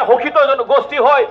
শোষিত গোষ্ঠী হয়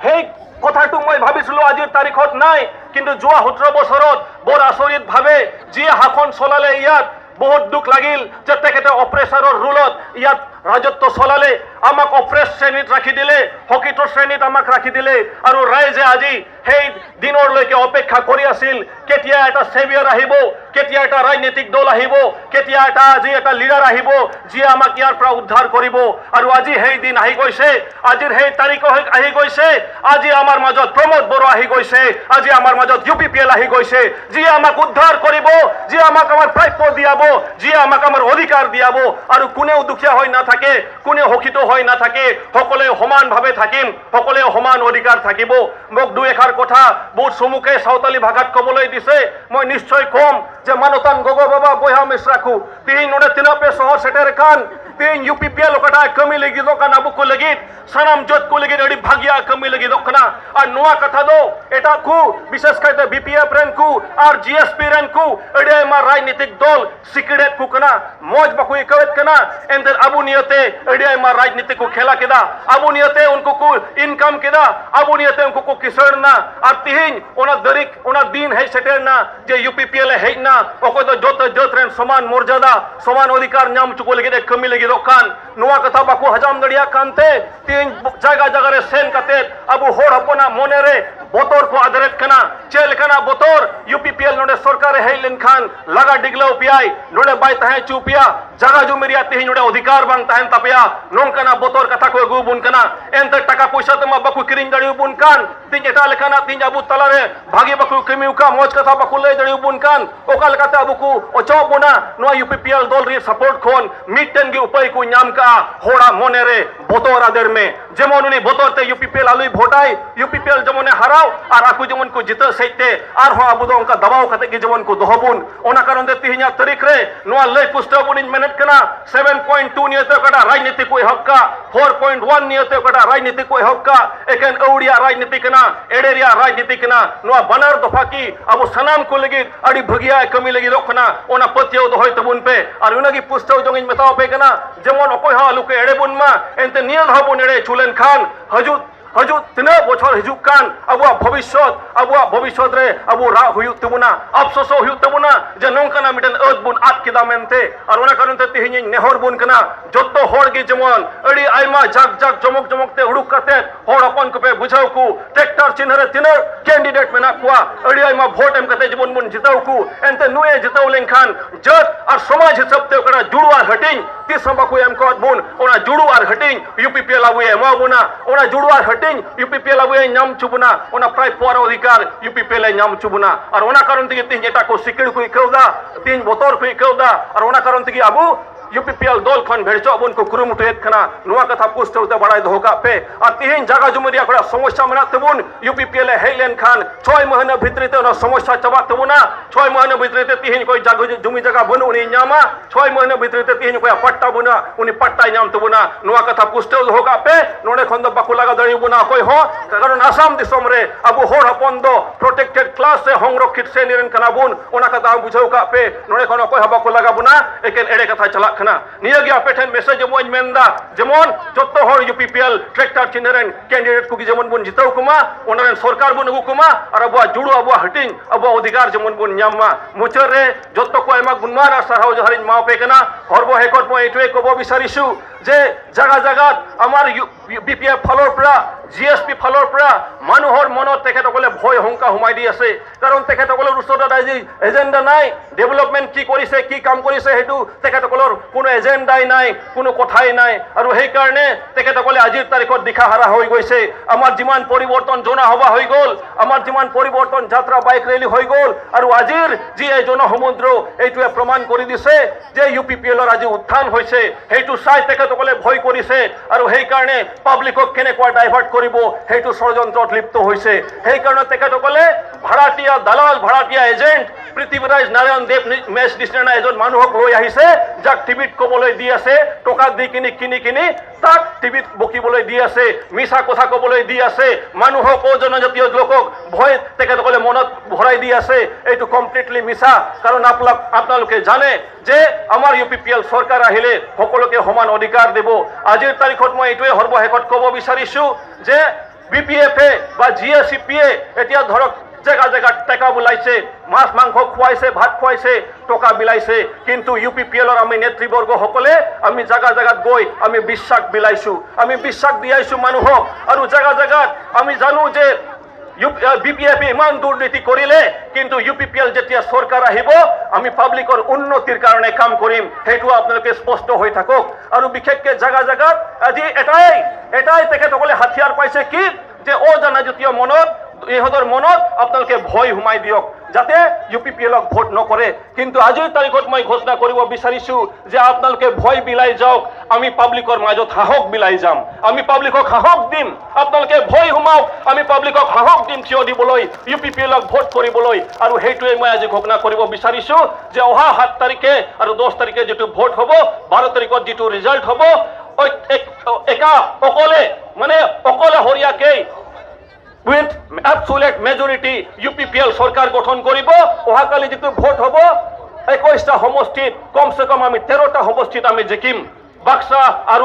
সেই কথাটো মই ভাবিছিলো আজিৰ তাৰিখত নাই, কিন্তু যোৱা 17 বছৰত বৰ আচৰিতভাৱে যিয়ে শাসন চলালে ইয়াত বহুত দুখ লাগিল যে তেখেতে অপ্ৰেচাৰৰ ৰুলত ইয়াত ৰাজত্ব চলালে, আমাক অপ্ৰেছ শ্ৰেণীত ৰাখি দিলে, শোষিত শ্ৰেণীত আমাক ৰাখি দিলে, আৰু ৰাইজে আজি সেই দিনৰলৈকে অপেক্ষা কৰি আছিল কেতিয়া এটা সেভিয়াৰ আহিব, কেতিয়া এটা ৰাজনৈতিক দল আহিব, কেতিয়া আজি এটা লিডাৰ আহিব যিয়ে আমাক ইয়াৰ পৰা উদ্ধাৰ কৰিব। আৰু আজি সেই দিন আহি গৈছে, আজিৰ সেই তাৰিখ আহি গৈছে। আজি আমাৰ মাজত প্ৰমোদ বড়ো আহি গৈছে, আজি আমাৰ মাজত UPPL আহি গৈছে, যিয়ে আমাক উদ্ধাৰ কৰিব, যিয়ে আমাক আমাৰ প্ৰাপ্য দিয়াব, যিয়ে আমাক আমাৰ অধিকাৰ দিয়াব। আৰু কোনেও দুখীয়া হৈ নাথাকে, কোনেও শোষিত হৈ নাথাকে, সকলোৱে সমানভাৱে থাকিম, সকলোৱে সমান অধিকাৰ থাকিব। মোক দুই এষাৰ কথা বহুত চমুকে সাঁওতালি ভাষাত ক'বলৈ দিছে, মই নিশ্চয় কম যে মানতান গগৈ বাবা বৈহা মিশ্রাকু তিন নড়ে তিনাপে শহর সেটের কান তিন UPPL ওটা কমি লেগে দোকান আবু को लगी সানাম জোত को लगी अड़ी भागिया कमी लगी दोकना और नुआ कथा दो এটা কু বিশেষ করে BPF রেন কু আর GSP রেন কু এড়ে মা রাজনৈতিক দল সিক্রেট কু কনা মজ বাকু ইকवेत कना एंदर अबू नियते एड़े मা राजनीति को खेला केदा अबू नियते उनको को इनकम केदा अबू नियते उनको को किसरना और तिहिन ओना दरिक ओना दिन है सेटेरना जे UPPL है ना ओको तो जोत जोत रेन समान मर्यादा समान अधिकार नाम चुको लगे कमी लगे दोकान नुआ कथा बाकू हजाम दड़िया कानते तीन जगह जगह रे सेन कते अबू होड़ हपना मोने रे बोतोर को आदरत कना चेल कना बोतोर UPPL नोडे सरकार है लिनखान लगा डिगलो पियाई नोडे बाय तहे चुपिया जगह जुमेरिया तिहिन नोडे अधिकार बांग तहन तपिया नोंकना बोतोर कथा को गु बुन कना एंते टाका पैसा तमा बाकू किरिन दड़ी बुन कान तीन एटा लेखाना तीन अबू तलारे भागी बाकू कमिउका मौज कथा बाकू ले दड़ी बुन कान ओकाल कथा अबू को ओचो बुना नो UPPL दल रे सपोर्ट खोन मिटन गे उपाय को नाम का होड़ा मोने रे बोतोर आदर में जेमन उनी बोतोर ते UPPL आलुई भोटाई UPPL जेमने हराव और आकू जेमन को जित सहिते और हो अबू दो उनका दबाव खते के जेमन को दोहबुन ओना कारण दे तिहिना तारीख रे नो लय पुस्तक बुन मेहनत कना 7.2 नियते कटा राजनीति को हक्का 4.1 नियते कटा राजनीति को हक्का एकेन औड़िया राजनीति कना एडेरिया राजनीति कना नो बनर दफा की अबू सनाम को लगी अड़ी भगिया कमी लगी दोखना ओना पतियो दोहय तबुन पे और उनगी पुस्तक जोंगिन मेताव पे कना जेमन अकोय हा लुके एड़े बुन मा एंते नियत हाबुन एड़े चुलेन खान हजू तीना बछर हिजुक कान अबुआ भविष्य रे अबू रा हुयु तबुना अफसोसो हुयु तबुना जे नोंकाना मिटन अद बुन आद केदा मेनते और ओना कारण ते तिहिनि नेहर बुन कना जत्तो होड़ गे जेमन अड़ी आयमा जाग जाग चमक चमक ते हुडुक कते होड़ अपन को पे बुझाव को ट्रैक्टर चिन्ह रे तिना कैंडिडेट मेना कुआ अड़ी आयमा वोट एम कते जेमन बुन जिताव को एंते नुए जिताव लेनखान जत और समाज हिसाब ते कना जुड़वा हटिंग ती संबाकू एम को बुन ओना जुड़ू और हटिंग UPPL आबू एमा बुना ओना जुड़वा UPPL आबू नाम चुबुना ओना प्राय पर अधिकार UPPL नाम चुबुना और ओना कारण तगी तीन एटा को सिकड़ को इकौदा तीन बोतोर को इकौदा और ओना कारण तगी आबू UPPL दल खन भेड़चो बुन को कुरुमुटुएत खना नुआ कथा पुस्तौते बड़ाई दोका पे और तिहिन जागा जुमरिया कड़ा समस्या मना तबुन UPPL हेलेन खान 6 महीना भितरते ओना समस्या चबा तबुना 6 महीना भितरते तिहिन कोई जागा जुमी जगह बनु उनी नामा 6 महीना भितरते तिहिन कोई पट्टा बुना उनी पट्टा नाम तबुना नुआ कथा पुस्तौ दोका पे नोडे खन दो बाकु लगा दड़ी बुना कोई हो कारण आसाम दिसम रे अबू होड़ हपन दो प्रोटेक्टेड क्लास से संरक्षित श्रेणी कना बुन ओना कथा बुझाव का पे नोडे खन कोई बाकु लगा बुना एकेन एड़े कथा चला नियगी अपेठन मेसेज मोज मेंदा जेमन जत्तो होड़ UPPL ट्रैक्टर चिन्हरेन कैंडिडेट को जेमन बुन जिताव कुमा ओनरेन सरकार बुन कुमा और अबुआ जुड़ू अबुआ हटिंग अबुआ अधिकार जेमन बुन न्यामा मुचर रे जत्तो को एमा गुनमान और सरहाव जहारिन माव पे कना हरबो हेकट मो एटुए को बिसारिसु जे जगह जगह आमार BPF फलर परा GSP फलर परा मानुहर मनत तेखेतकले भय हंका हुमाई दि आछे कारण तेखेतकলৰ ওচৰত আজি এজেন্ডা নাই डेवलपमेंट কি কৰিছে কি কাম কৰিছে হেতু তেখেতকলৰ কোনো এজেন্ডাই নাই কোনো কথাই নাই আৰু সেই কাৰণে তেখেতকলে আজিৰ তাৰিখত দিখাহাৰা হৈ গৈছে আমাৰ যিমান পৰিৱৰ্তন জনা হবা হৈ গল আমাৰ যিমান পৰিৱৰ্তন যাত্ৰা বাইক ৰেলী হৈ গল আৰু আজিৰ যি এই জনসমুদ্ৰ এইটোৱে প্ৰমাণ কৰি দিছে যে UPPLৰ আজি উত্থান হৈছে হেতু চাই তেখেতকলে ভয় কৰিছে আৰু সেই কাৰণে পাব্লিকক কেনেকুৱা ডাইভাৰ্ট কৰিব হেতু ষড়যন্ত্ৰত লিপ্ত হৈছে সেই কাৰণে তেখেতকলে ভাড়াটিয়া দালাল ভাড়াটিয়া এজেন্ট পৃথিৱীৰাজ নাৰায়ণ দেৱ মেচ নিচিনা এজন মানুহক লৈ আহিছে যাক টিভিত কবলৈ দি আছে টকা দি কিনি তাক টিভিত বকিবলৈ দি আছে, মিছা কথা ক'বলৈ দি আছে, মানুহক জনজাতীয় লোকক ভয় তেখেতসকলে মনত ভৰাই দি আছে। এইটো কমপ্লিটলি মিছা। কাৰণ আপোনালোকে জানে যে আমাৰ UPPL চৰকাৰ আহিলে সকলোকে সমান অধিকাৰ দিব। আজিৰ তাৰিখত মই এইটোৱে সৰ্বশেষত ক'ব বিচাৰিছোঁ যে BPF-এ বা GSCP-এ এতিয়া ধৰক জেগা জেগাত টেকা বোলাইছে, মাছ মাংস খুৱাইছে, ভাত খুৱাইছে, টকা বিলাইছে। কিন্তু UPPL-ৰ আমি নেতৃবৰ্গসকলে আমি জেগা জেগাত গৈ আমি বিশ্বাস বিলাইছোঁ, আমি বিশ্বাস দিয়াইছোঁ মানুহক। আৰু জেগা জেগাত আমি জানো যে BPF-এ ইমান দুৰ্নীতি কৰিলে, কিন্তু UPPL যেতিয়া চৰকাৰ আহিব আমি পাব্লিকৰ উন্নতিৰ কাৰণে কাম কৰিম। সেইটো আপোনালোকে স্পষ্ট হৈ থাকক। আৰু বিশেষকৈ জেগা জেগাত আজি এটাই তেখেতসকলে হাতিয়াৰ পাইছে কি যে জনজাতীয় মনত ইহঁতৰ মনত আপোনালোকে ভয় সোমাই দিয়ক যাতে UPPL-ক ভোট নকৰে। কিন্তু আজিৰ তাৰিখত মই ঘোষণা কৰিব বিচাৰিছোঁ যে আপোনালোকে ভয় বিলাই যাওক, আমি পাব্লিকৰ মাজত সাহস বিলাই যাম, আমি পাব্লিকক সাহস দিম। আপোনালোকে ভয় সোমাওক, আমি পাব্লিকক সাহস দিম থিয় দিবলৈ, UPPL-ক ভোট কৰিবলৈ। আৰু সেইটোৱে মই আজি ঘোষণা কৰিব বিচাৰিছোঁ যে অহা 7 তাৰিখে আৰু 10 তাৰিখে যিটো ভোট হ'ব, 12 তাৰিখত যিটো ৰিজাল্ট হ'ব, অকলশৰীয়াকৈ with absolute majority UPPL চৰকাৰ গঠন কৰিব। অহাকালি যিটো ভোট হ'ব 21টা সমষ্টিত কমচে কম আমি 13টা সমষ্টিত আমি জিকিম বাক্সা আৰু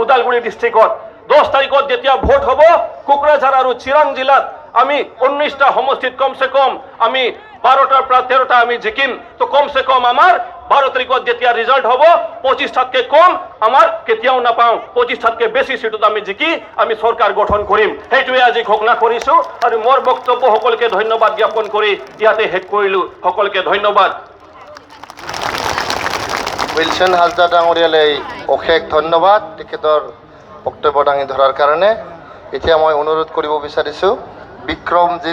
ওদালগুৰি ডিষ্ট্ৰিক্টত। 10 তাৰিখত যেতিয়া ভোট হ'ব কোকৰাঝাৰ আৰু চিৰাং জিলাত আমি 19টা সমষ্টিত কমচে কম আমি 12টাৰ পৰা 13টা আমি জিকিম। তো কমচে কম আমাৰ 12 তাৰিখত যেতিয়া ৰিজাল্ট হ'ব 25টাতকৈ কম আমাৰ কেতিয়াও নাপাওঁ, 25টাতকৈ বেছি সিটত আমি জিকি আমি চৰকাৰ গঠন কৰিম। সেইটোৱে আজি ঘোষণা কৰিছোঁ। আৰু মোৰ বক্তব্য সকলোকে ধন্যবাদ জ্ঞাপন কৰি ইয়াতে শেষ কৰিলোঁ। সকলোকে ধন্যবাদ। উইলসন হাজদা ডাঙৰীয়ালৈ অশেষ ধন্যবাদ তেখেতৰ বক্তব্য দাঙি ধৰাৰ কাৰণে। এতিয়া মই অনুৰোধ কৰিব বিচাৰিছোঁ বিক্ৰমজিৎ